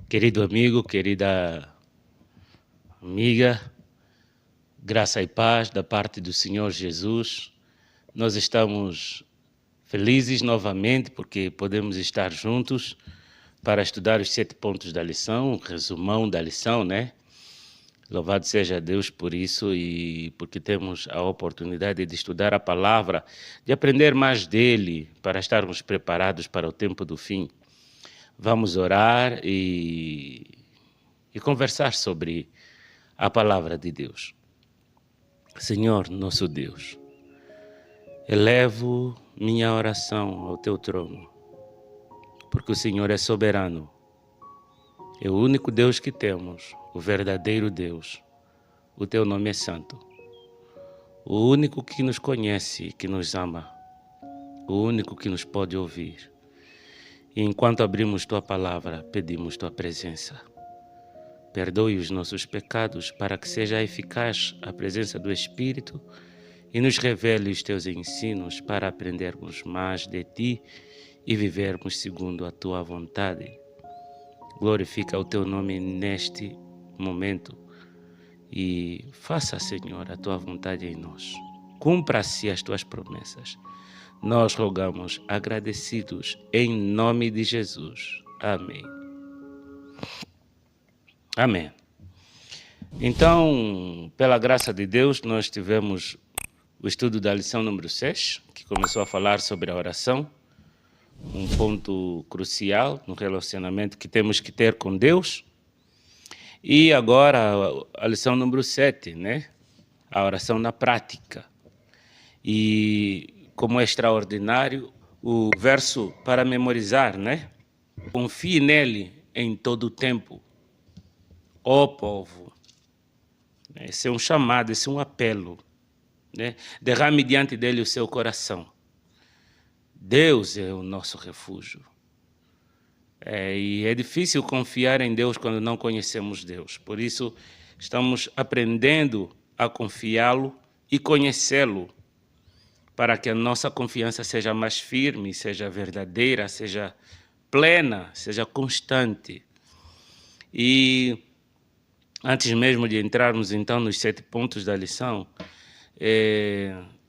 Querido amigo, querida amiga, graça e paz da parte do Senhor Jesus. Nós estamos felizes novamente porque podemos estar juntos para estudar os 7 pontos da lição, um resumão da lição, né? Louvado seja Deus por isso e porque temos a oportunidade de estudar a palavra, de aprender mais dele para estarmos preparados para o tempo do fim. Vamos orar e conversar sobre a palavra de Deus. Senhor, nosso Deus, elevo minha oração ao teu trono, porque o Senhor é soberano, é o único Deus que temos, o verdadeiro Deus. O teu nome é santo, o único que nos conhece e que nos ama, o único que nos pode ouvir. E enquanto abrimos tua palavra, pedimos tua presença. Perdoe os nossos pecados para que seja eficaz a presença do Espírito e nos revele os teus ensinos para aprendermos mais de ti e vivermos segundo a tua vontade. Glorifica o teu nome neste momento e faça, Senhor, a tua vontade em nós. Cumpra-se as tuas promessas. Nós rogamos agradecidos em nome de Jesus. Amém. Amém. Então, pela graça de Deus, nós tivemos o estudo da lição número 6, que começou a falar sobre a oração, um ponto crucial no relacionamento que temos que ter com Deus. E agora a lição número 7, né? A oração na prática. E como é extraordinário o verso para memorizar, né? Confie nele em todo o tempo. Ó povo, esse é um chamado, esse é um apelo, né? Derrame diante dele o seu coração. Deus é o nosso refúgio. E é difícil confiar em Deus quando não conhecemos Deus. Por isso, estamos aprendendo a confiá-lo e conhecê-lo, para que a nossa confiança seja mais firme, seja verdadeira, seja plena, seja constante. E antes mesmo de entrarmos, então, nos 7 pontos da lição,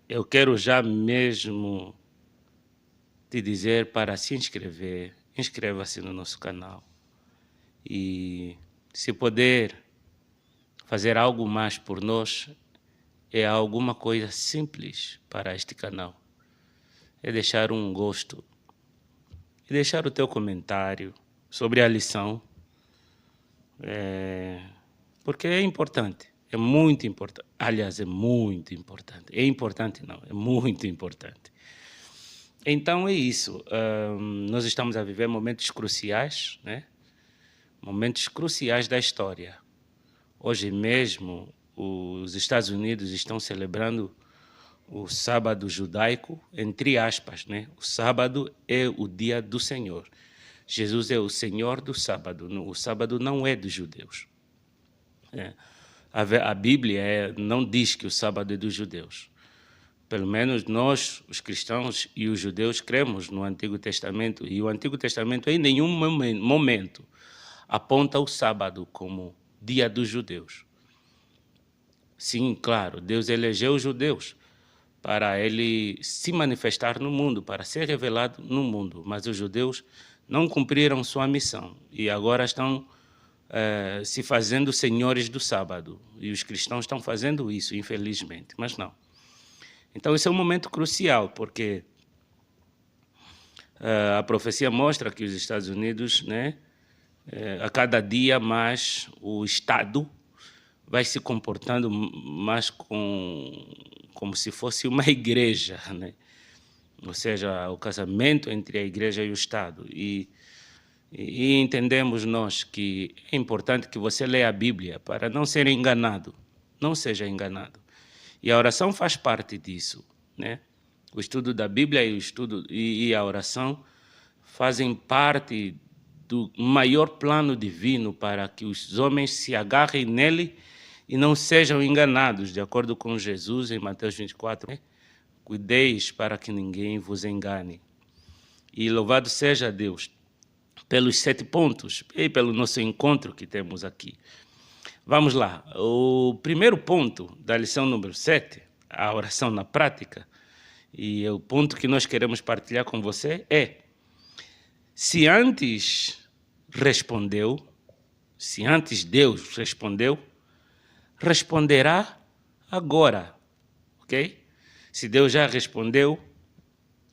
eu quero já mesmo te dizer para se inscrever. Inscreva-se no nosso canal. E se puder fazer algo mais por nós, é alguma coisa simples para este canal. É deixar um gosto. E deixar o teu comentário sobre a lição. Porque é importante, é muito importante. Aliás, é muito importante. É importante não, é muito importante. Então é isso. Nós estamos a viver momentos cruciais, né? Momentos cruciais da história. Hoje mesmo, os Estados Unidos estão celebrando o sábado judaico, entre aspas, né? O sábado é o dia do Senhor. Jesus é o Senhor do sábado. O sábado não é dos judeus. A Bíblia não diz que o sábado é dos judeus. Pelo menos nós, os cristãos e os judeus, cremos no Antigo Testamento. E o Antigo Testamento em nenhum momento aponta o sábado como dia dos judeus. Sim, claro, Deus elegeu os judeus para ele se manifestar no mundo, para ser revelado no mundo. Mas os judeus não cumpriram sua missão e agora estão se fazendo senhores do sábado. E os cristãos estão fazendo isso, infelizmente, mas não. Então, esse é um momento crucial, porque a profecia mostra que os Estados Unidos, né, a cada dia mais o Estado vai se comportando mais como se fosse uma igreja, né? Ou seja, o casamento entre a igreja e o Estado. E entendemos nós que é importante que você leia a Bíblia para não ser enganado, não seja enganado. E a oração faz parte disso, né? O estudo da Bíblia e a oração fazem parte do maior plano divino para que os homens se agarrem nele e não sejam enganados, de acordo com Jesus em Mateus 24. Cuideis para que ninguém vos engane. E louvado seja Deus, pelos 7 pontos e pelo nosso encontro que temos aqui. Vamos lá. O primeiro ponto da lição número 7, a oração na prática, e o ponto que nós queremos partilhar com você é: se antes Deus respondeu, responderá agora, ok? Se Deus já respondeu,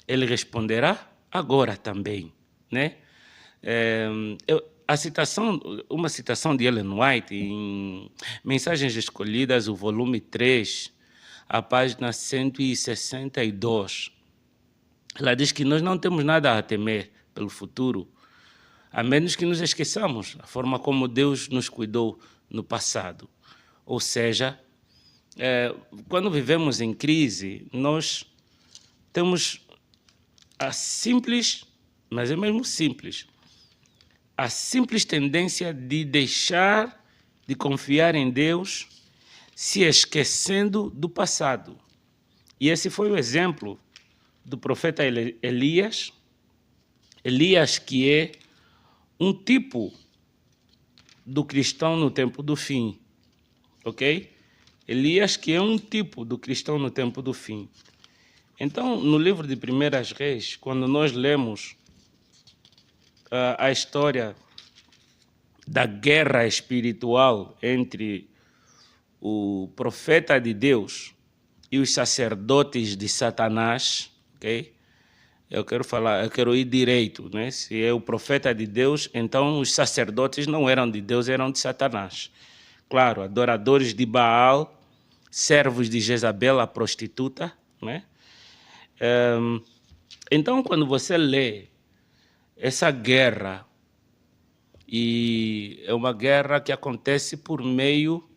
Ele responderá agora também, né? Uma citação de Ellen White em Mensagens Escolhidas, o volume 3, a página 162. Ela diz que nós não temos nada a temer pelo futuro, a menos que nos esqueçamos a forma como Deus nos cuidou no passado. Ou seja, quando vivemos em crise, nós temos a simples, mas é mesmo simples, a simples tendência de deixar de confiar em Deus, se esquecendo do passado. E esse foi o exemplo do profeta Elias. Elias, que é um tipo do cristão no tempo do fim, ok? Elias, que é um tipo do cristão no tempo do fim. Então, no livro de 1 Reis, quando nós lemos a história da guerra espiritual entre o profeta de Deus e os sacerdotes de Satanás, ok? Eu quero ir direito, né? Se é o profeta de Deus, então os sacerdotes não eram de Deus, eram de Satanás. Claro, adoradores de Baal, servos de Jezabel, a prostituta, né? Então, quando você lê essa guerra, e é uma guerra que acontece por meio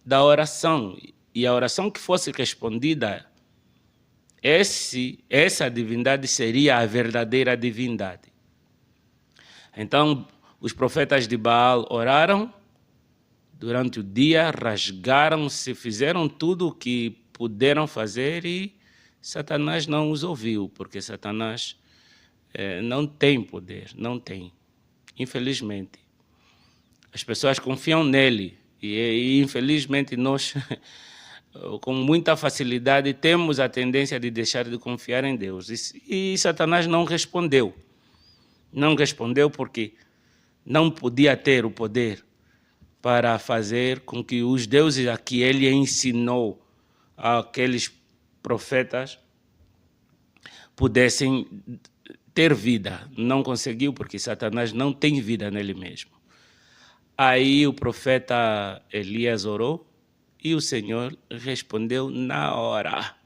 da oração, e a oração que fosse respondida, essa divindade seria a verdadeira divindade. Então, os profetas de Baal oraram durante o dia, rasgaram-se, fizeram tudo o que puderam fazer e Satanás não os ouviu, porque Satanás não tem poder, não tem, infelizmente. As pessoas confiam nele e infelizmente nós, com muita facilidade, temos a tendência de deixar de confiar em Deus. E Satanás não respondeu. Não respondeu porque não podia ter o poder para fazer com que os deuses a que ele ensinou aqueles profetas pudessem ter vida. Não conseguiu porque Satanás não tem vida nele mesmo. Aí o profeta Elias orou e o Senhor respondeu na hora.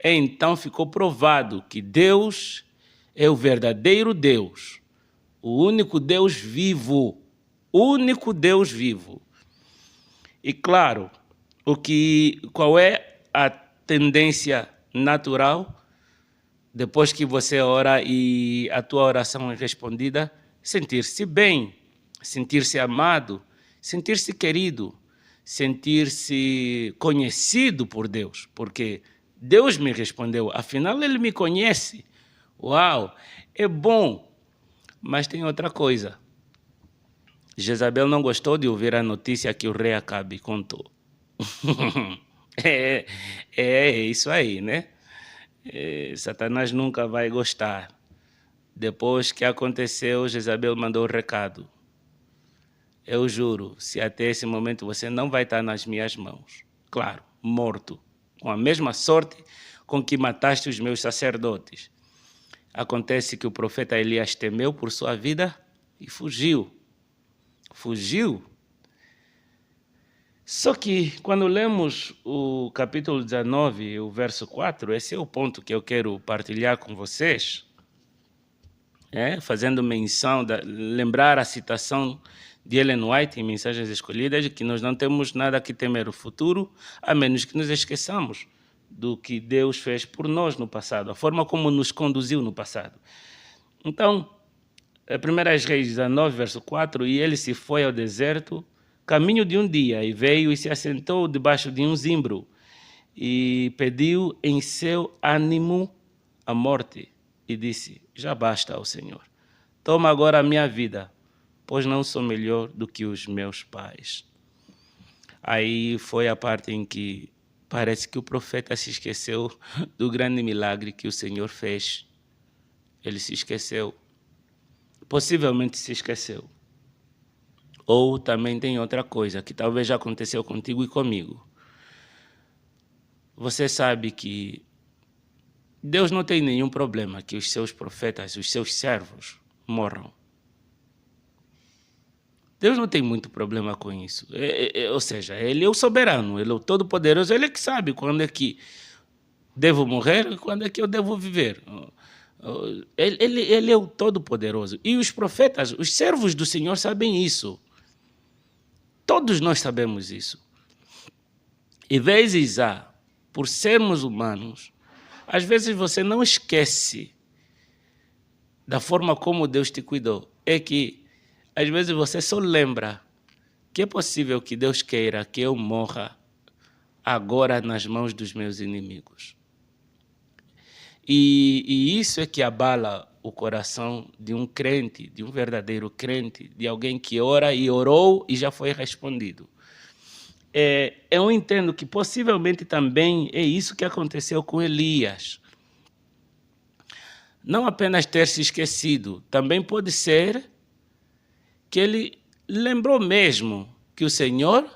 Então ficou provado que Deus é o verdadeiro Deus, o único Deus vivo, único Deus vivo. E claro, qual é a tendência natural depois que você ora e a tua oração é respondida? Sentir-se bem, sentir-se amado, sentir-se querido, sentir-se conhecido por Deus, porque Deus me respondeu, afinal Ele me conhece. Uau, é bom, mas tem outra coisa. Jezabel não gostou de ouvir a notícia que o rei Acabe contou. É isso aí, né? Satanás nunca vai gostar. Depois que aconteceu, Jezabel mandou o recado. Eu juro, se até esse momento você não vai estar nas minhas mãos, claro, morto, com a mesma sorte com que mataste os meus sacerdotes. Acontece que o profeta Elias temeu por sua vida e fugiu. Fugiu. Só que quando lemos o capítulo 19, o verso 4, esse é o ponto que eu quero partilhar com vocês, fazendo menção, lembrar a citação de Ellen White em Mensagens Escolhidas, de que nós não temos nada que temer o futuro, a menos que nos esqueçamos do que Deus fez por nós no passado, a forma como nos conduziu no passado. Então, 1 Reis 19, verso 4, e ele se foi ao deserto, caminho de um dia, e veio e se assentou debaixo de um zimbro, e pediu em seu ânimo a morte, e disse, já basta ao Senhor. toma agora a minha vida, pois não sou melhor do que os meus pais. Aí foi a parte em que parece que o profeta se esqueceu do grande milagre que o Senhor fez. Ele se esqueceu. Possivelmente se esqueceu. Ou também tem outra coisa que talvez já aconteceu contigo e comigo. Você sabe que Deus não tem nenhum problema que os seus profetas, os seus servos, morram. Deus não tem muito problema com isso. Ou seja, Ele é o soberano, Ele é o todo-poderoso, Ele é que sabe quando é que devo morrer e quando é que eu devo viver. Ele é o todo-poderoso. E os profetas, os servos do Senhor sabem isso. Todos nós sabemos isso. E vezes há, por sermos humanos, às vezes você não esquece da forma como Deus te cuidou. É que, às vezes, você só lembra que é possível que Deus queira que eu morra agora nas mãos dos meus inimigos. E isso é que abala o coração de um crente, de um verdadeiro crente, de alguém que ora e orou e já foi respondido. Eu entendo que possivelmente também é isso que aconteceu com Elias. Não apenas ter se esquecido, também pode ser que ele lembrou mesmo que o Senhor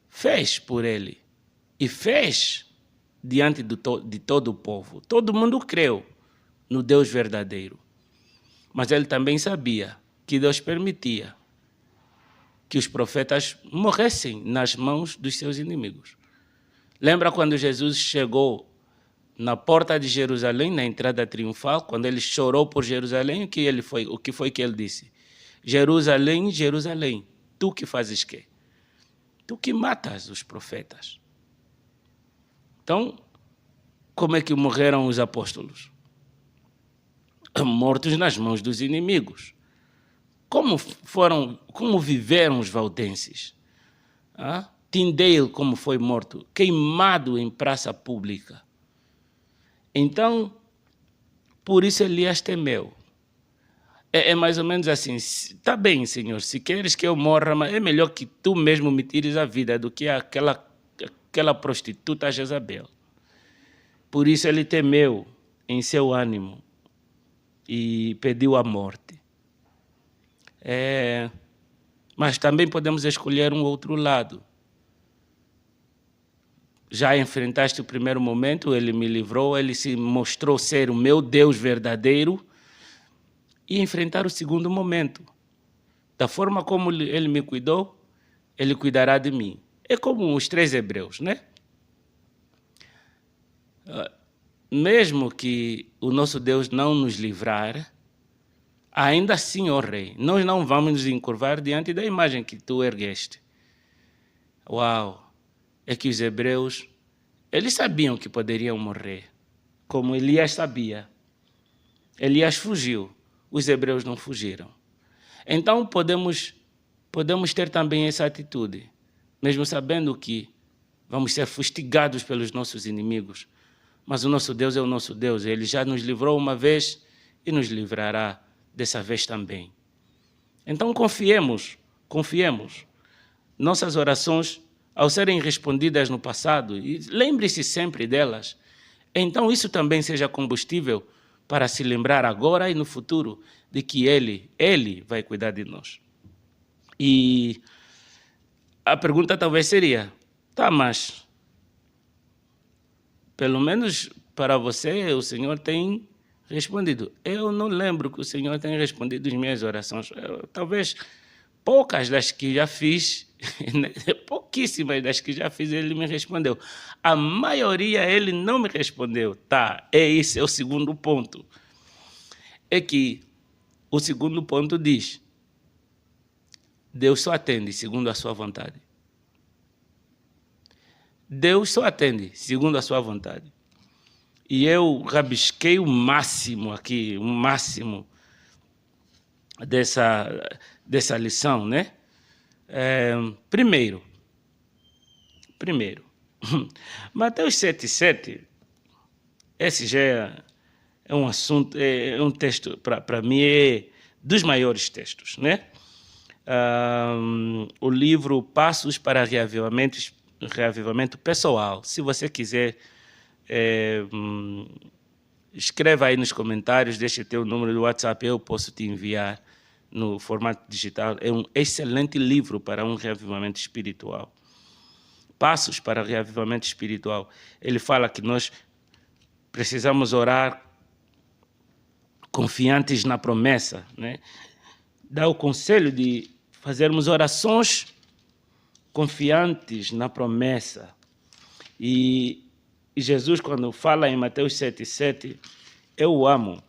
fez por ele e fez diante de todo o povo. Todo mundo creu no Deus verdadeiro, mas ele também sabia que Deus permitia que os profetas morressem nas mãos dos seus inimigos. Lembra quando Jesus chegou na porta de Jerusalém, na entrada triunfal, quando ele chorou por Jerusalém, o que foi que ele disse? Jerusalém, Jerusalém, tu que fazes quê? Tu que matas os profetas. Então, como é que morreram os apóstolos? Mortos nas mãos dos inimigos. Como viveram os valdenses? Tyndale, como foi morto? Queimado em praça pública. Então, por isso Elias temeu. É mais ou menos assim, está bem, Senhor, se queres que eu morra, mas é melhor que tu mesmo me tires a vida do que aquela prostituta Jezabel. Por isso ele temeu em seu ânimo e pediu a morte. Mas também podemos escolher um outro lado. Já enfrentaste o primeiro momento, ele me livrou, ele se mostrou ser o meu Deus verdadeiro, e enfrentar o segundo momento. Da forma como ele me cuidou, ele cuidará de mim. É como os 3 hebreus, né? Mesmo que o nosso Deus não nos livrar, ainda assim, ó Rei, nós não vamos nos encurvar diante da imagem que tu ergueste. Uau! É que os hebreus, eles sabiam que poderiam morrer, como Elias sabia. Elias fugiu, os hebreus não fugiram. Então podemos ter também essa atitude, mesmo sabendo que vamos ser fustigados pelos nossos inimigos, mas o nosso Deus é o nosso Deus, Ele já nos livrou uma vez e nos livrará dessa vez também. Então confiemos. Nossas orações, ao serem respondidas no passado, e lembre-se sempre delas, então isso também seja combustível para se lembrar agora e no futuro de que Ele vai cuidar de nós. E a pergunta talvez seria, mas pelo menos para você o Senhor tem respondido. Eu não lembro que o Senhor tenha respondido as minhas orações. Talvez poucas das que já fiz, pouquíssimas das que já fiz, Ele me respondeu. A maioria Ele não me respondeu. Esse é o segundo ponto. É que o segundo ponto diz, Deus só atende segundo a sua vontade. Deus só atende segundo a sua vontade. E eu rabisquei o máximo aqui, o máximo dessa lição, né? Primeiro, Mateus 7,7, esse já é um assunto, é um texto, para mim, é dos maiores textos, né? O livro Passos para Reavivamento Pessoal. Se você quiser, escreva aí nos comentários, deixa teu número do WhatsApp, eu posso te enviar no formato digital. É um excelente livro para um reavivamento espiritual. Passos para Reavivamento Espiritual. Ele fala que nós precisamos orar confiantes na promessa, né? Dá o conselho de fazermos orações confiantes na promessa. E Jesus, quando fala em Mateus 7,7, eu o amo.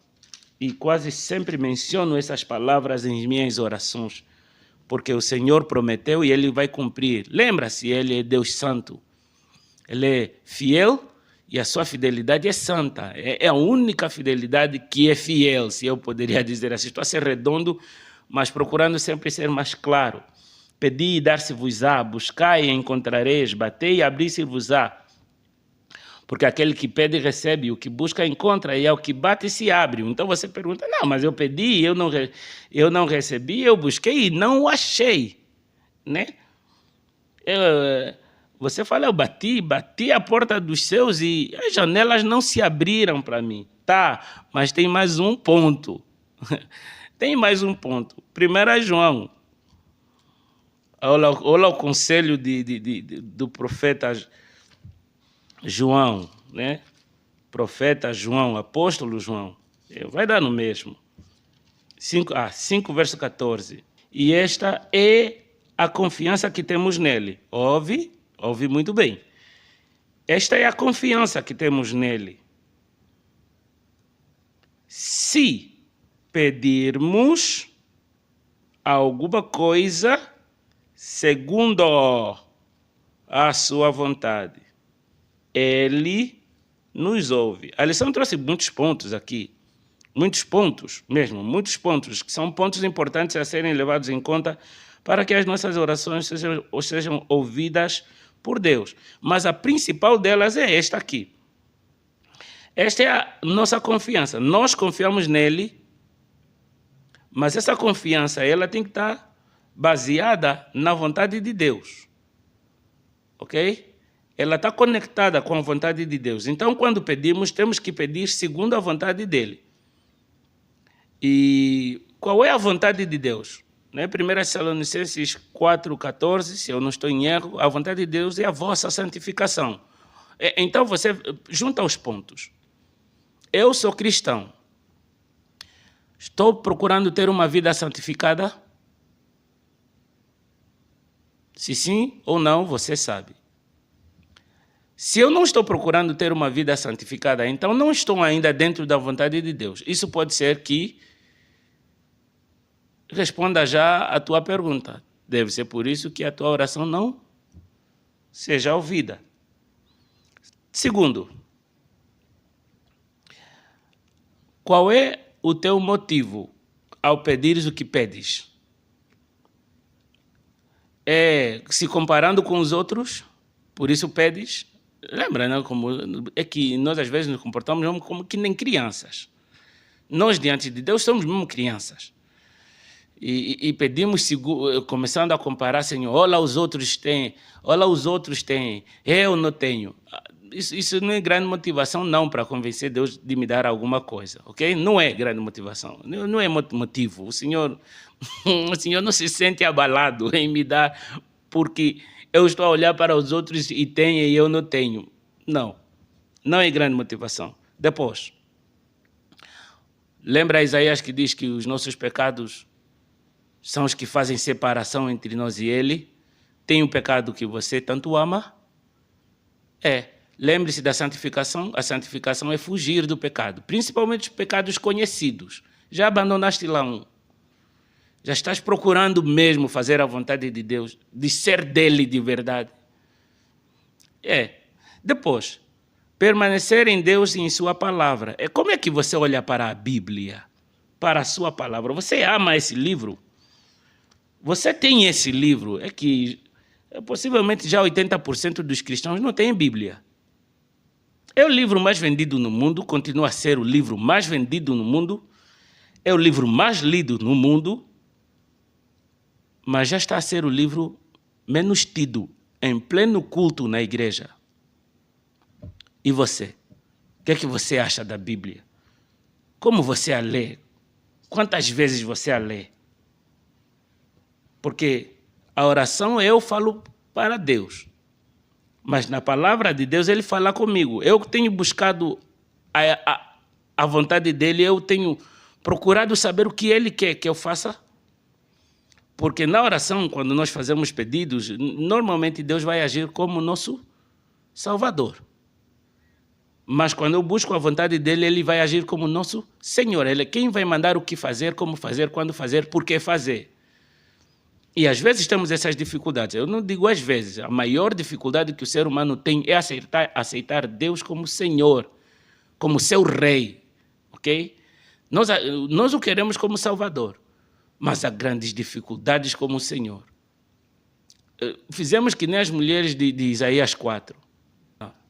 E quase sempre menciono essas palavras em minhas orações, porque o Senhor prometeu e Ele vai cumprir. Lembra-se, Ele é Deus Santo. Ele é fiel e a sua fidelidade é santa. É a única fidelidade que é fiel, se eu poderia dizer assim. Estou a ser redondo, mas procurando sempre ser mais claro. Pedi e dar-se-vos-á, buscai e encontrareis, batei e abrir-se-vos-á. Porque aquele que pede recebe, o que busca encontra, e ao que bate se abre. Então você pergunta, não, mas eu pedi, eu não recebi, eu busquei e não o achei, né? Você fala, eu bati a porta dos céus e as janelas não se abriram para mim. Tá, mas tem mais um ponto. Tem mais um ponto. 1 João. Olha o conselho do profeta João, né? Profeta João, apóstolo João. Vai dar no mesmo. 5 verso 14. E esta é a confiança que temos nele. Ouve muito bem. Esta é a confiança que temos nele. Se pedirmos alguma coisa segundo a sua vontade, Ele nos ouve. A lição trouxe muitos pontos aqui. Muitos pontos mesmo, muitos pontos, que são pontos importantes a serem levados em conta para que as nossas orações sejam ouvidas por Deus. Mas a principal delas é esta aqui. Esta é a nossa confiança. Nós confiamos nele, mas essa confiança ela tem que estar baseada na vontade de Deus. Ok? Ela está conectada com a vontade de Deus. Então, quando pedimos, temos que pedir segundo a vontade dele. E qual é a vontade de Deus? 1 Tessalonicenses 4,14, se eu não estou em erro, a vontade de Deus é a vossa santificação. Então, você junta os pontos. Eu sou cristão. Estou procurando ter uma vida santificada? Se sim ou não, você sabe. Se eu não estou procurando ter uma vida santificada, então não estou ainda dentro da vontade de Deus. Isso pode ser que responda já a tua pergunta. Deve ser por isso que a tua oração não seja ouvida. Segundo, qual é o teu motivo ao pedires o que pedes? É se comparando com os outros, por isso pedes? Lembra, né? É que nós às vezes nos comportamos como que nem crianças. Nós diante de Deus somos mesmo crianças. E pedimos, começando a comparar, Senhor, olha os outros têm, eu não tenho. Isso não é grande motivação não para convencer Deus de me dar alguma coisa, ok? Não é grande motivação, não é motivo. O Senhor não se sente abalado em me dar porque eu estou a olhar para os outros e tenho e eu não tenho. Não é grande motivação. Depois, lembra Isaías que diz que os nossos pecados são os que fazem separação entre nós e Ele? Tem um pecado que você tanto ama? Lembre-se da santificação. A santificação é fugir do pecado, principalmente os pecados conhecidos. Já abandonaste lá um. Já estás procurando mesmo fazer a vontade de Deus, de ser dele de verdade. Depois, permanecer em Deus e em sua palavra. Como é que você olha para a Bíblia, para a sua palavra? Você ama esse livro? Você tem esse livro? É que possivelmente já 80% dos cristãos não têm Bíblia. É o livro mais vendido no mundo, continua a ser o livro mais vendido no mundo, é o livro mais lido no mundo, mas já está a ser o livro menos tido em pleno culto na igreja. E você? O que é que você acha da Bíblia? Como você a lê? Quantas vezes você a lê? Porque a oração eu falo para Deus, mas na palavra de Deus ele fala comigo. Eu tenho buscado a vontade dele, eu tenho procurado saber o que ele quer que eu faça. Porque na oração, quando nós fazemos pedidos, normalmente Deus vai agir como nosso Salvador. Mas quando eu busco a vontade dele, ele vai agir como nosso Senhor. Ele é quem vai mandar o que fazer, como fazer, quando fazer, por que fazer. E às vezes temos essas dificuldades. Eu não digo às vezes. A maior dificuldade que o ser humano tem é aceitar Deus como Senhor, como seu Rei. Ok? Nós o queremos como Salvador, mas há grandes dificuldades como Senhor. Fizemos que nem as mulheres de Isaías 4.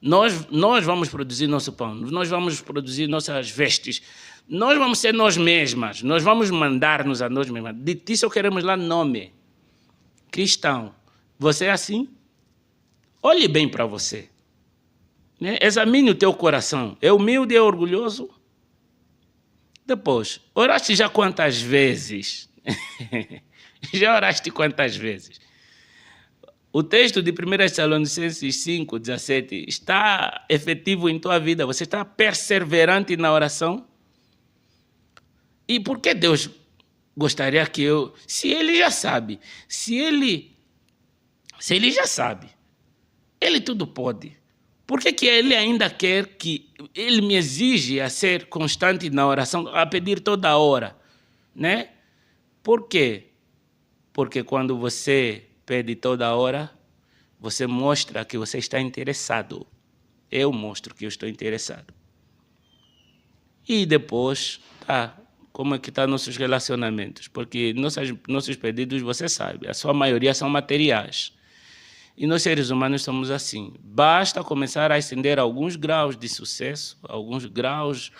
Nós vamos produzir nosso pão, nós vamos produzir nossas vestes, nós vamos ser nós mesmas, nós vamos mandar-nos a nós mesmas. De ti só queremos lá nome. Cristão, você é assim? Olhe bem para você. Né? Examine o teu coração. É humilde, é orgulhoso? Depois, oraste já quantas vezes? Já oraste quantas vezes? O texto de 1 Tessalonicenses 5, 17 está efetivo em tua vida? Você está perseverante na oração? E por que Deus gostaria que eu... Se ele já sabe, se ele já sabe, ele tudo pode. Por que ele ainda quer que... Ele me exige a ser constante na oração, a pedir toda hora, né? Por quê? Porque quando você pede toda hora, você mostra que você está interessado. Eu mostro que eu estou interessado. E depois, como é que estão nossos relacionamentos? Porque nossos pedidos, você sabe, a sua maioria são materiais. E nós seres humanos somos assim. Basta começar a ascender alguns graus de sucesso, alguns graus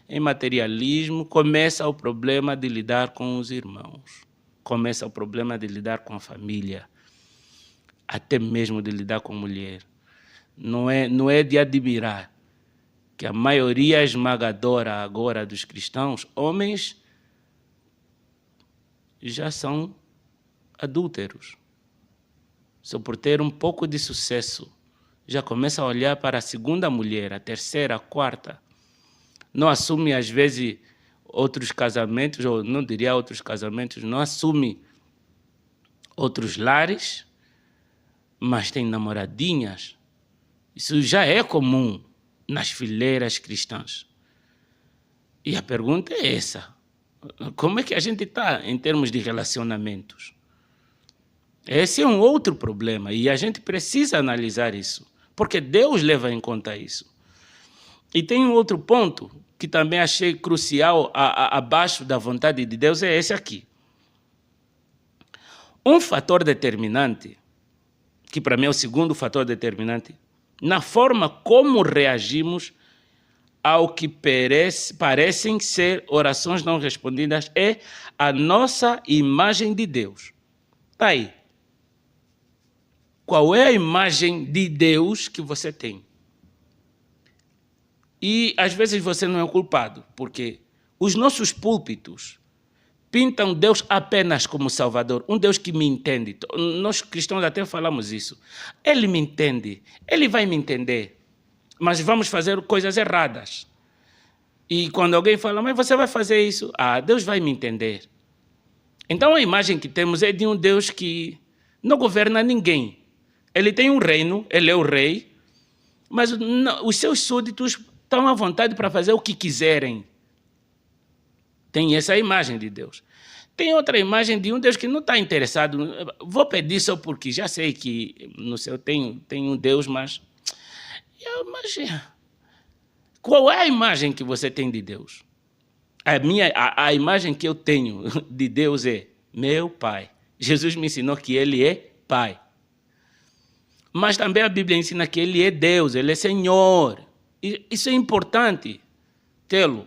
em materialismo, começa o problema de lidar com os irmãos. Começa o problema de lidar com a família. Até mesmo de lidar com a mulher. Não é de admirar que a maioria esmagadora agora dos cristãos, homens, já são adúlteros. Só por ter um pouco de sucesso, já começa a olhar para a segunda mulher, a terceira, a quarta. Não assume, às vezes, outros casamentos, ou não diria outros casamentos, não assume outros lares, mas tem namoradinhas. Isso já é comum nas fileiras cristãs. E a pergunta é essa. Como é que a gente está em termos de relacionamentos? Esse é um outro problema e a gente precisa analisar isso, porque Deus leva em conta isso. E tem um outro ponto que também achei crucial abaixo da vontade de Deus, é esse aqui. Um fator determinante, que para mim é o segundo fator determinante, na forma como reagimos ao que parecem ser orações não respondidas, é a nossa imagem de Deus. Está aí. Qual é a imagem de Deus que você tem? E às vezes você não é o culpado, porque os nossos púlpitos pintam Deus apenas como Salvador, um Deus que me entende. Nós cristãos até falamos isso. Ele me entende, ele vai me entender, mas vamos fazer coisas erradas. E quando alguém fala, mas você vai fazer isso? Deus vai me entender. Então a imagem que temos é de um Deus que não governa ninguém. Ele tem um reino, ele é o rei, mas os seus súditos estão à vontade para fazer o que quiserem. Tem essa imagem de Deus. Tem outra imagem de um Deus que não está interessado. Vou pedir só porque já sei que no céu tem um Deus, mas qual é a imagem que você tem de Deus? A imagem que eu tenho de Deus é meu Pai. Jesus me ensinou que Ele é Pai. Mas também a Bíblia ensina que Ele é Deus, Ele é Senhor. Isso é importante tê-lo.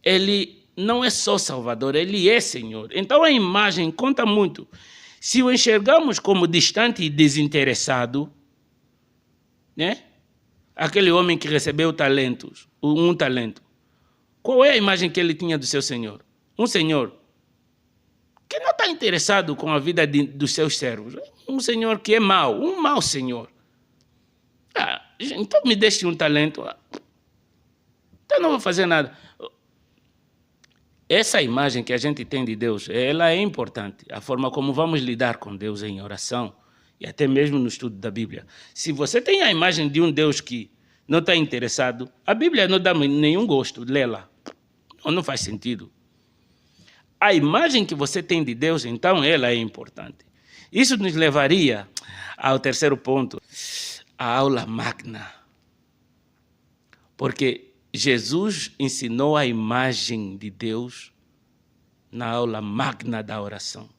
Ele não é só Salvador, ele é Senhor. Então a imagem conta muito. Se o enxergamos como distante e desinteressado, né? Aquele homem que recebeu talentos, um talento, qual é a imagem que ele tinha do seu Senhor? Um Senhor que não está interessado com a vida dos seus servos. Um Senhor que é mau, um mau Senhor. Então me deixe um talento. Então não vou fazer nada. Essa imagem que a gente tem de Deus, ela é importante. A forma como vamos lidar com Deus em oração e até mesmo no estudo da Bíblia. Se você tem a imagem de um Deus que não está interessado, a Bíblia não dá nenhum gosto de lê-la. Não faz sentido. A imagem que você tem de Deus, então, ela é importante. Isso nos levaria ao terceiro ponto, a aula magna. Porque Jesus ensinou a imagem de Deus na aula magna da oração.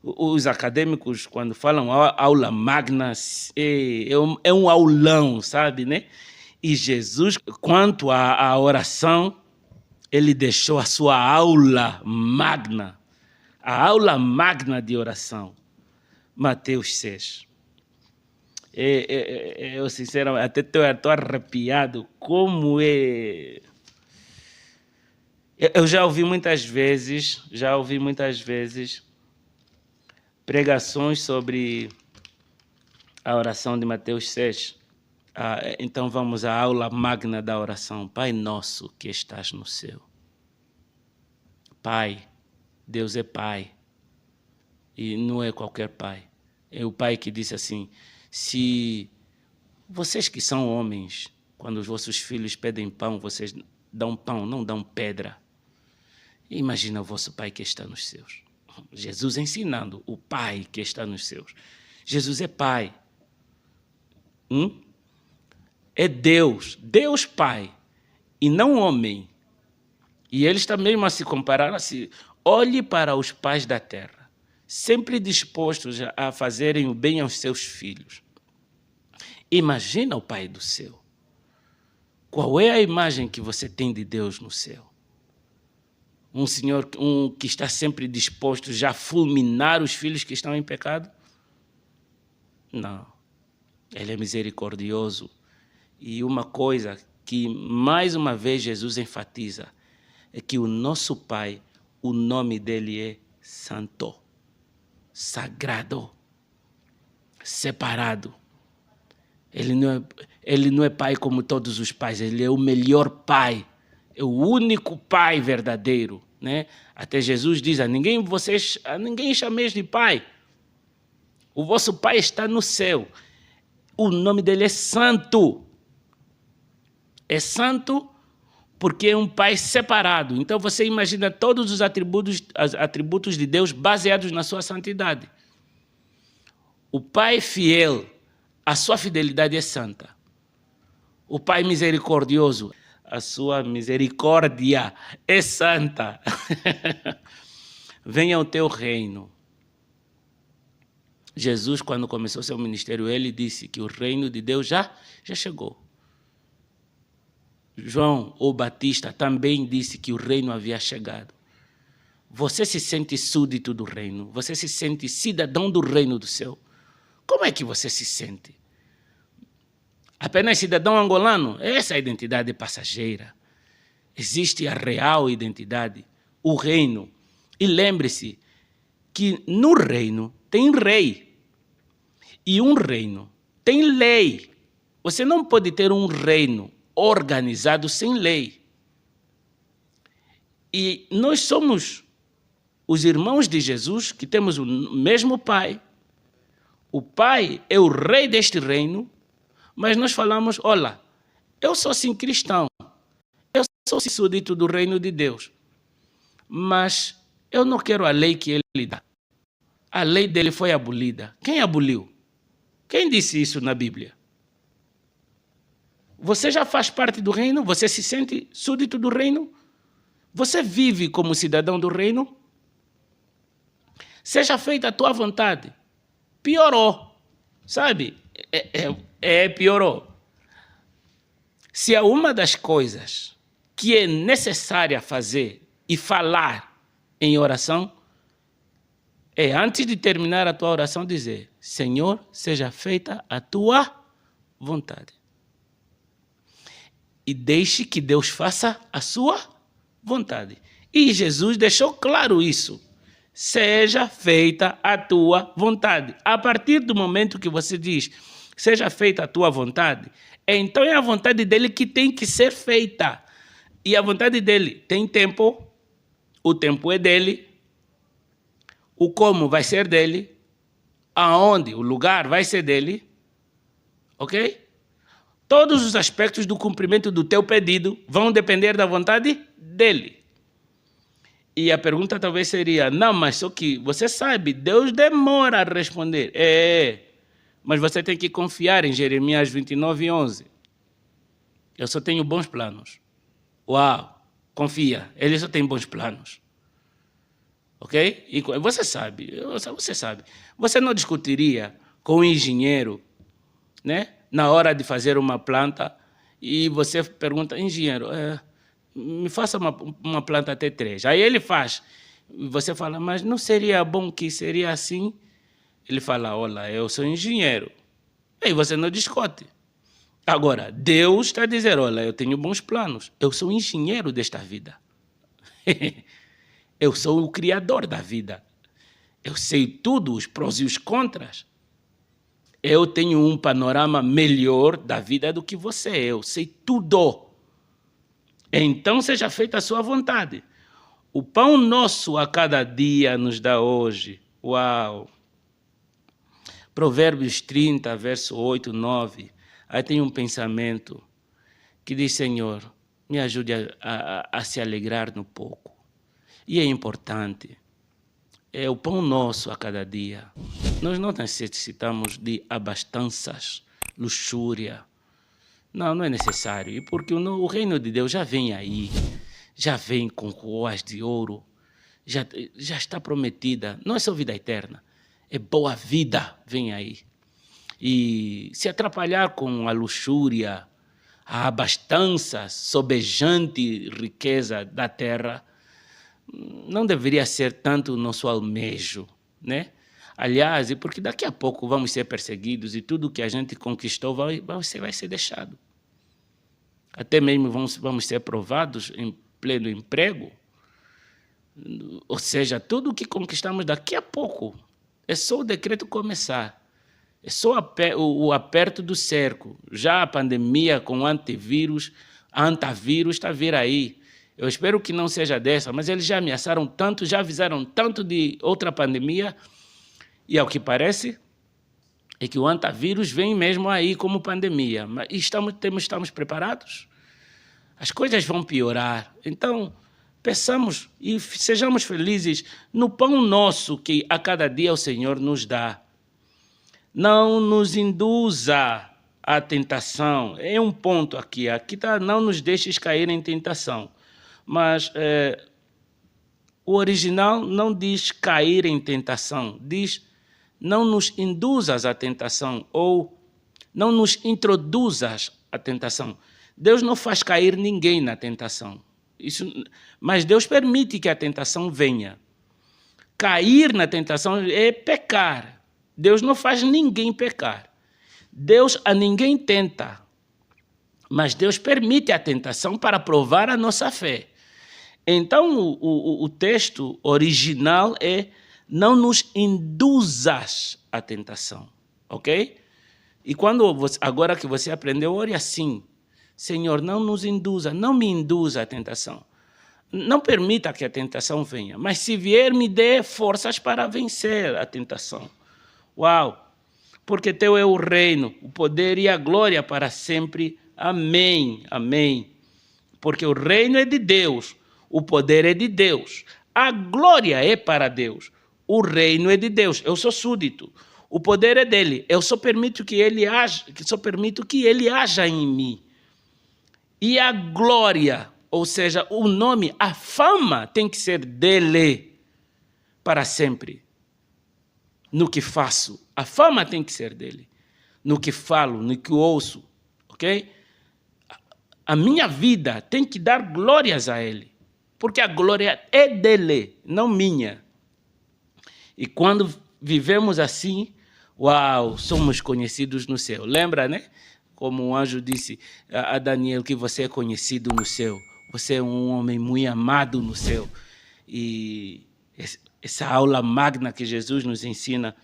Os acadêmicos, quando falam aula magna, é um aulão, sabe, né? E Jesus, quanto à oração, ele deixou a sua aula magna, a aula magna de oração. Mateus 6. Eu, sinceramente, até estou arrepiado como é. Eu já ouvi muitas vezes pregações sobre a oração de Mateus 6. Então vamos à aula magna da oração. Pai nosso que estás no céu. Pai, Deus é Pai. E não é qualquer Pai. É o Pai que disse assim, se vocês que são homens, quando os vossos filhos pedem pão, vocês dão pão, não dão pedra. Imagina o vosso Pai que está nos céus. Jesus ensinando o Pai que está nos céus. Jesus é Pai. É Deus, Deus Pai, e não homem. E ele está mesmo a se comparar assim. Olhe para os pais da terra, sempre dispostos a fazerem o bem aos seus filhos. Imagina o Pai do céu. Qual é a imagem que você tem de Deus no céu? Um Senhor que está sempre disposto já a fulminar os filhos que estão em pecado? Não. Ele é misericordioso. E uma coisa que mais uma vez Jesus enfatiza é que o nosso Pai, o nome dele é Santo, sagrado, separado. Ele não é pai como todos os pais, ele é o melhor pai, é o único pai verdadeiro, né? Até Jesus diz, a ninguém chameis de pai, o vosso pai está no céu, o nome dele é Santo. É santo porque é um pai separado. Então você imagina todos os atributos de Deus baseados na sua santidade. O Pai fiel, a sua fidelidade é santa. O Pai misericordioso, a sua misericórdia é santa. Venha o teu reino. Jesus, quando começou seu ministério, ele disse que o reino de Deus já chegou. João, o Batista, também disse que o reino havia chegado. Você se sente súdito do reino? Você se sente cidadão do reino do céu? Como é que você se sente? Apenas cidadão angolano? Essa é a identidade passageira. Existe a real identidade, o reino. E lembre-se que no reino tem rei. E um reino tem lei. Você não pode ter um reino organizado sem lei. E nós somos os irmãos de Jesus que temos o mesmo Pai. O Pai é o rei deste reino, mas nós falamos, olha, eu sou sim cristão, eu sou sim súdito do reino de Deus, mas eu não quero a lei que ele dá. A lei dele foi abolida. Quem aboliu? Quem disse isso na Bíblia? Você já faz parte do reino? Você se sente súdito do reino? Você vive como cidadão do reino? Seja feita a tua vontade. Piorou, sabe? Piorou. Se há uma das coisas que é necessária fazer e falar em oração, é antes de terminar a tua oração dizer: Senhor, seja feita a tua vontade. E deixe que Deus faça a sua vontade. E Jesus deixou claro isso. Seja feita a tua vontade. A partir do momento que você diz, seja feita a tua vontade, então é a vontade dele que tem que ser feita. E a vontade dele tem tempo, o tempo é dele, o como vai ser dele, aonde, o lugar vai ser dele, ok? Todos os aspectos do cumprimento do teu pedido vão depender da vontade dele. E a pergunta talvez seria, não, mas só que você sabe, Deus demora a responder. Mas você tem que confiar em Jeremias 29:11. Eu só tenho bons planos. Uau, confia, ele só tem bons planos. Ok? E você sabe. Você não discutiria com um engenheiro, né? Na hora de fazer uma planta, e você pergunta, engenheiro, me faça uma planta T3. Aí ele faz. Você fala, mas não seria bom que seria assim? Ele fala, olha, eu sou engenheiro. Aí você não discute. Agora, Deus está dizendo, olha, eu tenho bons planos. Eu sou engenheiro desta vida. Eu sou o criador da vida. Eu sei tudo, os prós e os contras. Eu tenho um panorama melhor da vida do que você. Eu sei tudo. Então seja feita a sua vontade. O pão nosso a cada dia nos dá hoje. Uau! Provérbios 30, verso 8, 9. Aí tem um pensamento que diz, Senhor, me ajude a se alegrar no pouco. E é importante. É o pão nosso a cada dia. Nós não necessitamos de abastanças, luxúria. Não é necessário. E porque o reino de Deus já vem aí, já vem com ruas de ouro, já está prometida. Não é só vida eterna, é boa vida, vem aí. E se atrapalhar com a luxúria, a abastança, sobejante riqueza da terra, não deveria ser tanto o nosso almejo, né? Aliás, porque daqui a pouco vamos ser perseguidos e tudo que a gente conquistou vai ser deixado. Até mesmo vamos ser provados em pleno emprego. Ou seja, tudo que conquistamos daqui a pouco é só o decreto começar. É só o aperto do cerco. Já a pandemia com antivírus está a vir aí. Eu espero que não seja dessa, mas eles já ameaçaram tanto, já avisaram tanto de outra pandemia, e ao que parece é que o antivírus vem mesmo aí como pandemia. Mas estamos preparados? As coisas vão piorar. Então, peçamos e sejamos felizes no pão nosso que a cada dia o Senhor nos dá. Não nos induza à tentação. É um ponto aqui. Aqui está, não nos deixes cair em tentação. Mas o original não diz cair em tentação, diz não nos induzas à tentação ou não nos introduzas à tentação. Deus não faz cair ninguém na tentação, mas Deus permite que a tentação venha. Cair na tentação é pecar. Deus não faz ninguém pecar. Deus a ninguém tenta, mas Deus permite a tentação para provar a nossa fé. Então, o texto original é não nos induzas à tentação, ok? E agora que você aprendeu, ore assim, Senhor, não nos induza, não me induza à tentação. Não permita que a tentação venha, mas se vier, me dê forças para vencer a tentação. Uau! Porque teu é o reino, o poder e a glória para sempre. Amém, amém. Porque o reino é de Deus. O poder é de Deus. A glória é para Deus. O reino é de Deus. Eu sou súdito. O poder é dele. Eu só permito que ele haja em mim. E a glória, ou seja, o nome, a fama tem que ser dele para sempre. No que faço, a fama tem que ser dele. No que falo, no que ouço, ok? A minha vida tem que dar glórias a Ele, porque a glória é dele, não minha. E quando vivemos assim, uau, somos conhecidos no céu. Lembra, né? Como o anjo disse a Daniel, que você é conhecido no céu. Você é um homem muito amado no céu. E essa aula magna que Jesus nos ensina,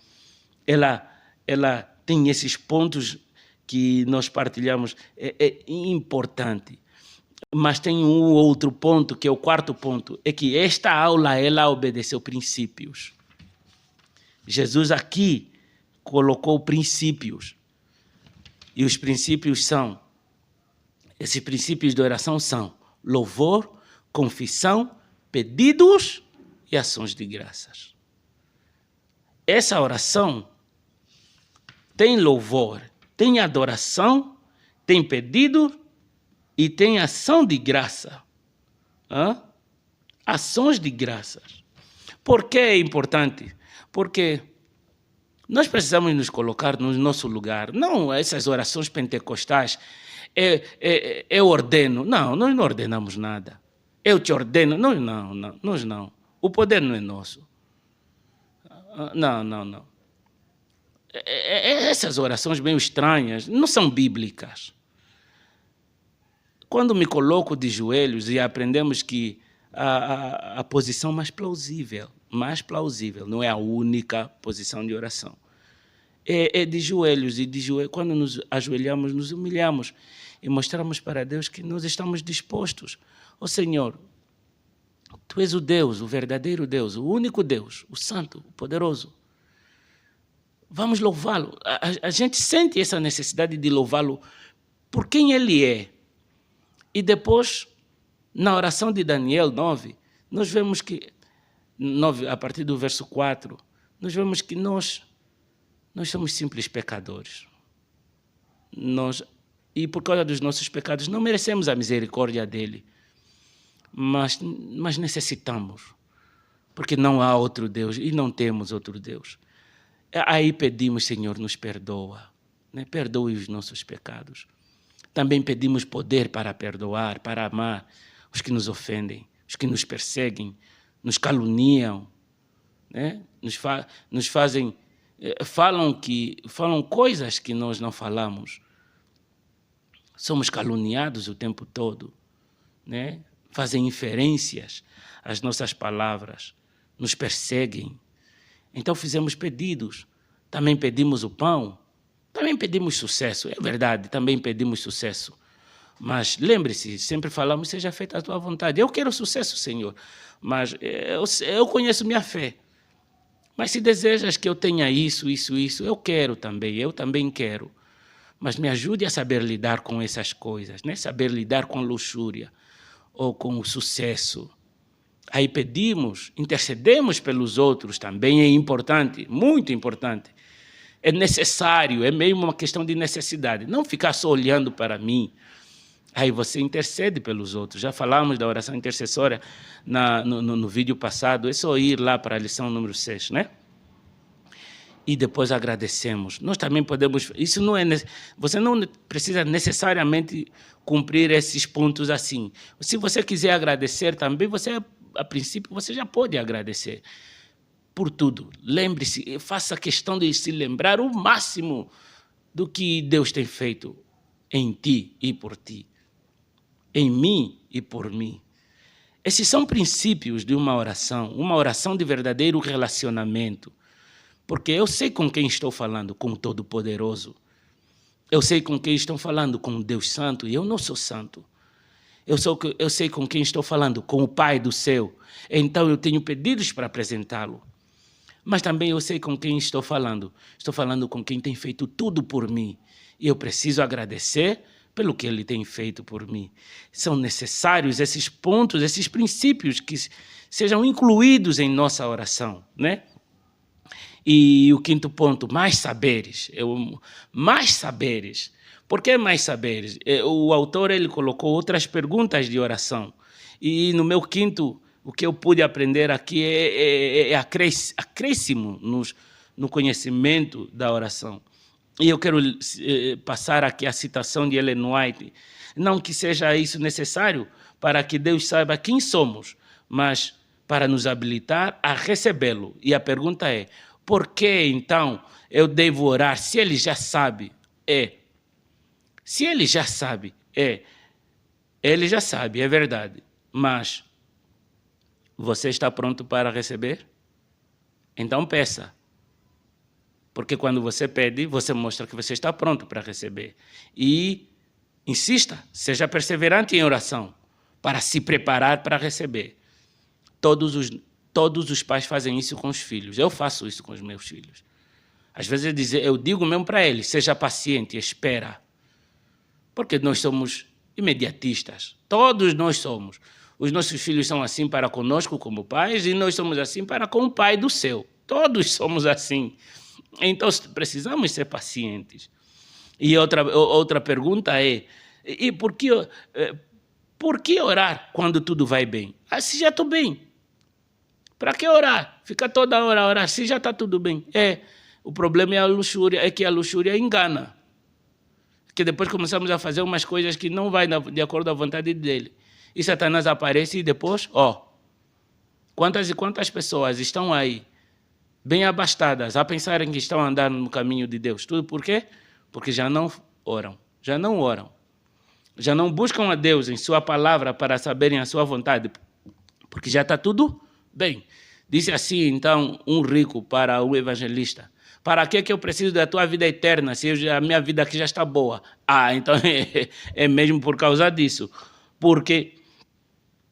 ela tem esses pontos que nós partilhamos, é importante. Mas tem um outro ponto, que é o quarto ponto, é que esta aula, ela obedeceu princípios. Jesus aqui colocou princípios. E os princípios são, esses princípios de oração são louvor, confissão, pedidos e ações de graças. Essa oração tem louvor, tem adoração, tem pedido e tem ação de graça. Ações de graças. Por que é importante? Porque nós precisamos nos colocar no nosso lugar. Não essas orações pentecostais, eu ordeno. Não, nós não ordenamos nada. Eu te ordeno. Nós não. O poder não é nosso. Não. Essas orações meio estranhas não são bíblicas. Quando me coloco de joelhos e aprendemos que a posição mais plausível, não é a única posição de oração, é de joelhos. E quando nos ajoelhamos, nos humilhamos e mostramos para Deus que nós estamos dispostos. Ó Senhor, Tu és o Deus, o verdadeiro Deus, o único Deus, o Santo, o Poderoso. Vamos louvá-lo. A gente sente essa necessidade de louvá-lo por quem Ele é. E depois, na oração de Daniel 9, nós vemos que, a partir do verso 4, nós vemos que nós somos simples pecadores. E por causa dos nossos pecados, não merecemos a misericórdia dele. Mas necessitamos, porque não há outro Deus e não temos outro Deus. Aí pedimos, Senhor, nos perdoa, né? Perdoe os nossos pecados. Também pedimos poder para perdoar, para amar os que nos ofendem, os que nos perseguem, nos caluniam, né? Nos fazem, falam coisas que nós não falamos. Somos caluniados o tempo todo, né? Fazem inferências às nossas palavras, nos perseguem. Então fizemos pedidos, também pedimos o pão, também pedimos sucesso, é verdade, também pedimos sucesso. Mas lembre-se, sempre falamos, seja feita a tua vontade. Eu quero sucesso, Senhor, mas eu conheço minha fé. Mas se desejas que eu tenha isso, eu quero também, eu também quero. Mas me ajude a saber lidar com essas coisas, né? Saber lidar com a luxúria ou com o sucesso. Aí pedimos, intercedemos pelos outros, também é importante, muito importante. É necessário, é meio uma questão de necessidade. Não ficar só olhando para mim. Aí você intercede pelos outros. Já falamos da oração intercessória no vídeo passado. É só ir lá para a lição número 6, né? E depois agradecemos. Nós também podemos... Isso não é... Você não precisa necessariamente cumprir esses pontos assim. Se você quiser agradecer também, a princípio, você já pode agradecer por tudo. Lembre-se, faça questão de se lembrar o máximo do que Deus tem feito em ti e por ti. Em mim e por mim. Esses são princípios de uma oração de verdadeiro relacionamento. Porque eu sei com quem estou falando, com o Todo-Poderoso. Eu sei com quem estou falando, com o Deus Santo, e eu não sou santo. Eu sei com quem estou falando, com o Pai do céu. Então eu tenho pedidos para apresentá-lo. Mas também eu sei com quem estou falando. Estou falando com quem tem feito tudo por mim. E eu preciso agradecer pelo que ele tem feito por mim. São necessários esses pontos, esses princípios que sejam incluídos em nossa oração, né? E o quinto ponto, mais saberes. Mais saberes. Por que mais saberes? O autor ele colocou outras perguntas de oração. E no meu quinto, o que eu pude aprender aqui é acréscimo no conhecimento da oração. E eu quero passar aqui a citação de Ellen White. Não que seja isso necessário para que Deus saiba quem somos, mas para nos habilitar a recebê-lo. E a pergunta é, por que então eu devo orar se ele já sabe? Se ele já sabe, ele já sabe, é verdade. Mas você está pronto para receber? Então peça. Porque quando você pede, você mostra que você está pronto para receber. E insista, seja perseverante em oração, para se preparar para receber. Todos os pais fazem isso com os filhos. Eu faço isso com os meus filhos. Às vezes eu digo mesmo para eles, seja paciente, espera. Porque nós somos imediatistas. Todos nós somos. Os nossos filhos são assim para conosco como pais e nós somos assim para com o Pai do céu. Todos somos assim. Então, precisamos ser pacientes. E outra pergunta é, e por que orar quando tudo vai bem? Se já estou bem. Para que orar? Fica toda hora a orar, se já está tudo bem. O problema é a luxúria, é que a luxúria engana. Que depois começamos a fazer umas coisas que não vai de acordo com a vontade dele. E Satanás aparece e depois, quantas e quantas pessoas estão aí, bem abastadas, a pensarem que estão andando no caminho de Deus. Tudo por quê? Porque já não oram. Já não buscam a Deus em sua palavra para saberem a sua vontade. Porque já está tudo bem. Disse assim, então, um rico para um evangelista. Para que eu preciso da tua vida eterna se a minha vida aqui já está boa? Então é mesmo por causa disso. Porque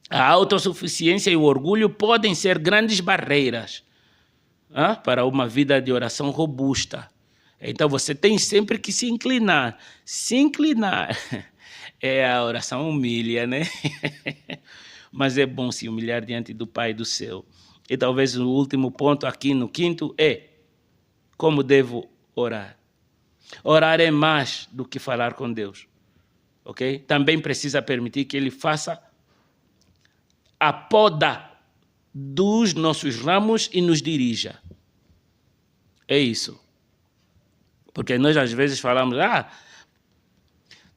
a autossuficiência e o orgulho podem ser grandes barreiras para uma vida de oração robusta. Então você tem sempre que se inclinar. Se inclinar. A oração humilha, né? Mas é bom se humilhar diante do Pai do céu. E talvez o último ponto aqui no quinto é como devo orar. Orar é mais do que falar com Deus. Ok? Também precisa permitir que Ele faça a poda dos nossos ramos e nos dirija. É isso. Porque nós às vezes falamos,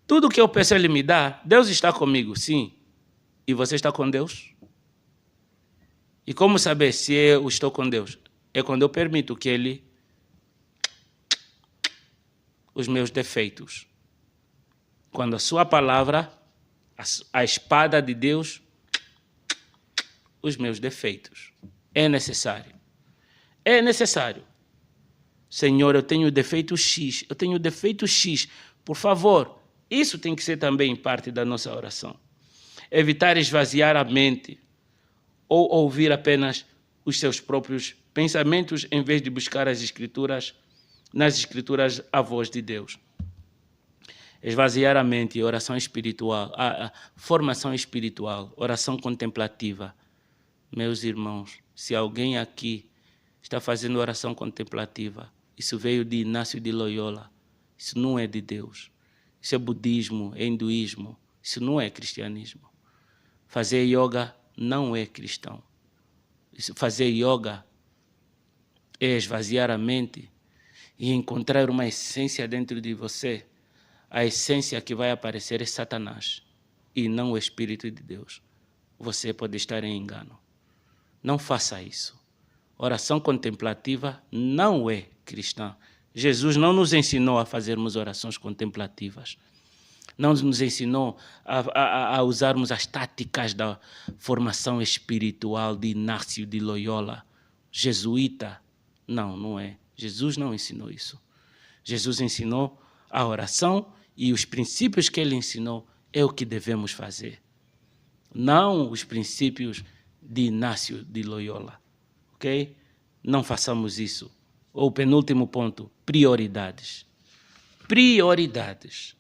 tudo que eu peço Ele me dá, Deus está comigo, sim. E você está com Deus? E como saber se eu estou com Deus? É quando eu permito que Ele os meus defeitos. Quando a sua palavra, a espada de Deus, os meus defeitos. É necessário. É necessário. Senhor, eu tenho defeito X, eu tenho defeito X. Por favor, isso tem que ser também parte da nossa oração. Evitar esvaziar a mente ou ouvir apenas os seus próprios pensamentos em vez de buscar as Escrituras, nas Escrituras, a voz de Deus. Esvaziar a mente, oração espiritual, a formação espiritual, oração contemplativa. Meus irmãos, se alguém aqui está fazendo oração contemplativa, isso veio de Inácio de Loyola, isso não é de Deus. Isso é budismo, é hinduísmo, isso não é cristianismo. Fazer yoga não é cristão. Fazer yoga é esvaziar a mente e encontrar uma essência dentro de você. A essência que vai aparecer é Satanás e não o Espírito de Deus. Você pode estar em engano. Não faça isso. Oração contemplativa não é cristã. Jesus não nos ensinou a fazermos orações contemplativas. Não nos ensinou a usarmos as táticas da formação espiritual de Inácio de Loyola, jesuíta. Não é. Jesus não ensinou isso. Jesus ensinou a oração e os princípios que ele ensinou é o que devemos fazer. Não os princípios de Inácio de Loyola. Ok? Não façamos isso. O penúltimo ponto, prioridades. Prioridades.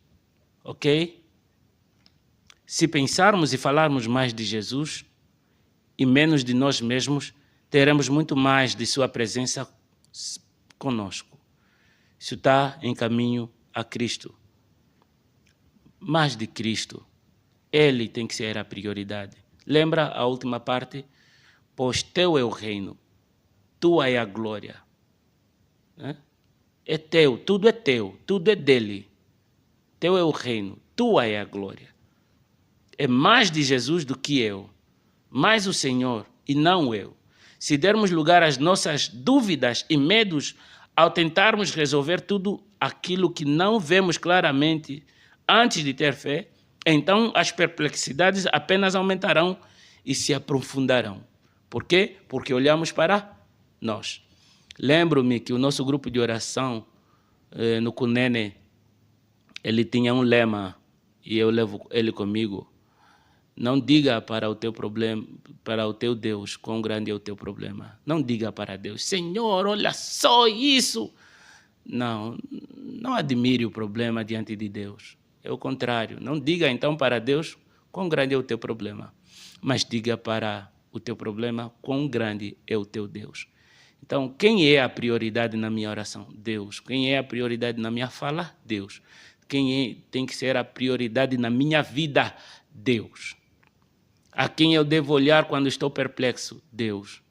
Ok? Se pensarmos e falarmos mais de Jesus e menos de nós mesmos, teremos muito mais de sua presença conosco. Isso está em caminho a Cristo. Mais de Cristo. Ele tem que ser a prioridade. Lembra a última parte? Pois teu é o reino, tua é a glória. é teu, tudo é dele. Teu é o reino, tua é a glória. É mais de Jesus do que eu, mais o Senhor e não eu. Se dermos lugar às nossas dúvidas e medos ao tentarmos resolver tudo aquilo que não vemos claramente antes de ter fé, então as perplexidades apenas aumentarão e se aprofundarão. Por quê? Porque olhamos para nós. Lembro-me que o nosso grupo de oração no Cunene, ele tinha um lema, e eu levo ele comigo. Não diga para o teu problema, para o teu Deus, quão grande é o teu problema. Não diga para Deus, Senhor, olha só isso. Não admire o problema diante de Deus. É o contrário. Não diga então para Deus quão grande é o teu problema, mas diga para o teu problema quão grande é o teu Deus. Então, quem é a prioridade na minha oração? Deus. Quem é a prioridade na minha fala? Deus. Quem tem que ser a prioridade na minha vida? Deus. A quem eu devo olhar quando estou perplexo? Deus.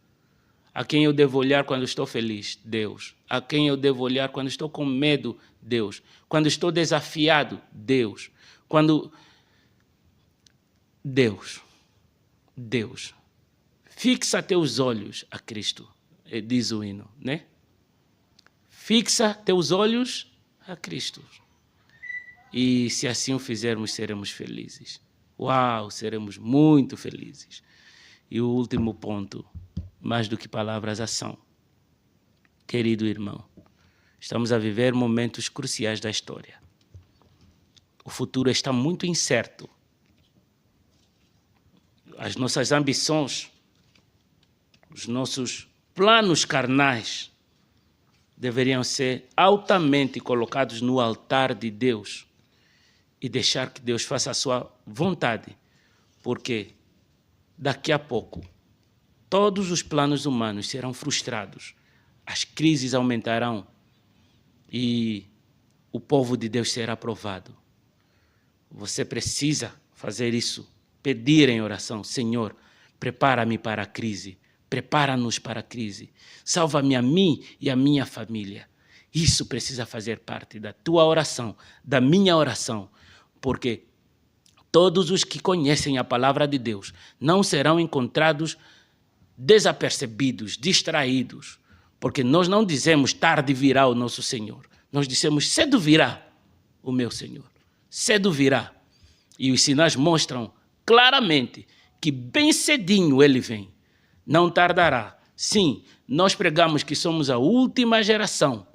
A quem eu devo olhar quando estou feliz? Deus. A quem eu devo olhar quando estou com medo? Deus. Quando estou desafiado? Deus. Deus. Deus. Fixa teus olhos a Cristo, diz o hino, né? Fixa teus olhos a Cristo. E se assim o fizermos, seremos felizes. Uau, seremos muito felizes. E o último ponto, mais do que palavras, ação. Querido irmão, estamos a viver momentos cruciais da história. O futuro está muito incerto. As nossas ambições, os nossos planos carnais deveriam ser altamente colocados no altar de Deus e deixar que Deus faça a sua vontade, porque daqui a pouco todos os planos humanos serão frustrados, as crises aumentarão e o povo de Deus será provado. Você precisa fazer isso, pedir em oração, Senhor, prepara-me para a crise, prepara-nos para a crise, salva-me a mim e a minha família. Isso precisa fazer parte da tua oração, da minha oração, porque todos os que conhecem a palavra de Deus não serão encontrados desapercebidos, distraídos, porque nós não dizemos tarde virá o nosso Senhor, nós dizemos cedo virá o meu Senhor, cedo virá. E os sinais mostram claramente que bem cedinho ele vem, não tardará. Sim, nós pregamos que somos a última geração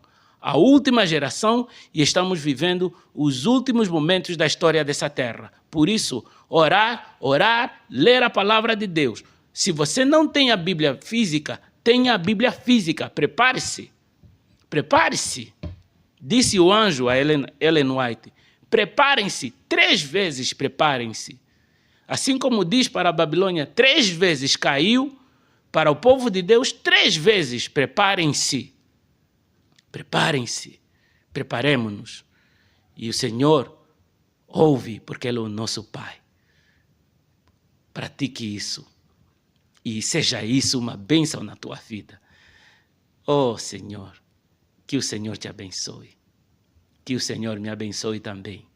e estamos vivendo os últimos momentos da história dessa terra. Por isso, orar, ler a palavra de Deus. Se você não tem a Bíblia física, tenha a Bíblia física. Prepare-se. Prepare-se. Disse o anjo a Ellen White. Preparem-se. 3 vezes preparem-se. Assim como diz para a Babilônia, 3 vezes caiu, para o povo de Deus, 3 vezes preparem-se. Preparem-se, preparemo-nos. E o Senhor ouve, porque Ele é o nosso Pai. Pratique isso. E seja isso uma bênção na tua vida. Oh, Senhor, que o Senhor te abençoe. Que o Senhor me abençoe também.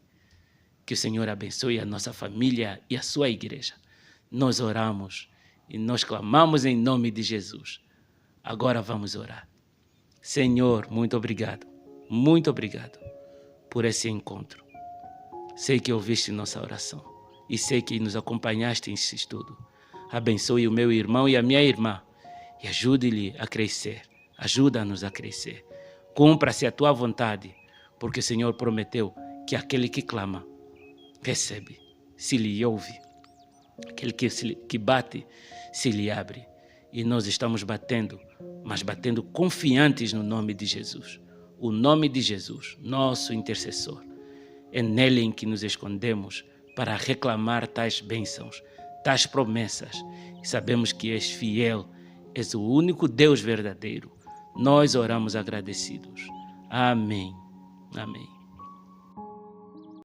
Que o Senhor abençoe a nossa família e a sua igreja. Nós oramos e nós clamamos em nome de Jesus. Agora vamos orar. Senhor, muito obrigado por esse encontro. Sei que ouviste nossa oração e sei que nos acompanhaste nesse estudo. Abençoe o meu irmão e a minha irmã e ajude-lhe a crescer. Ajuda-nos a crescer. Cumpra-se a tua vontade, porque o Senhor prometeu que aquele que clama, recebe, se lhe ouve. Aquele que bate, se lhe abre. E nós estamos batendo, mas batendo confiantes no nome de Jesus. O nome de Jesus, nosso intercessor. É nele em que nos escondemos para reclamar tais bênçãos, tais promessas. E sabemos que és fiel, és o único Deus verdadeiro. Nós oramos agradecidos. Amém. Amém.